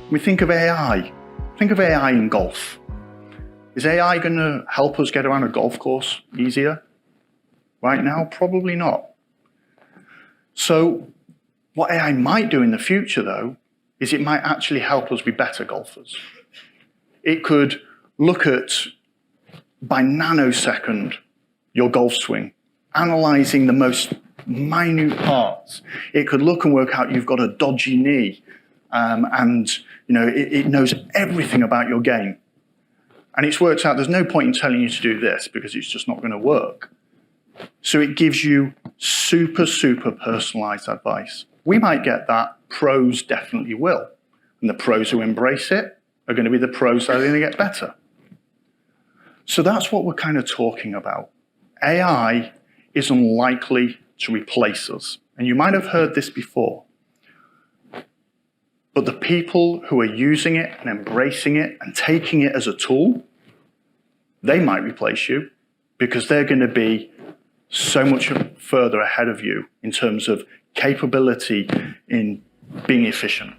We think of AI. Think of AI in golf. Is AI going to help us get around a golf course easier? Right now, probably not. So what AI might do in the future, though, is it might actually help us be better golfers. It could look at, by nanosecond, your golf swing, analyzing the most minute parts. It could look and work out you've got a dodgy knee, and it knows everything about your game. And it's worked out there's no point in telling you to do this because it's just not going to work. So it gives you super, super personalized advice. We might get that. Pros definitely will. And the pros who embrace it are going to be the pros that are going to get better. So that's what we're kind of talking about. AI is unlikely to replace us. And you might have heard this before. But the people who are using it and embracing it and taking it as a tool, they might replace you because they're going to be so much further ahead of you in terms of capability in being efficient.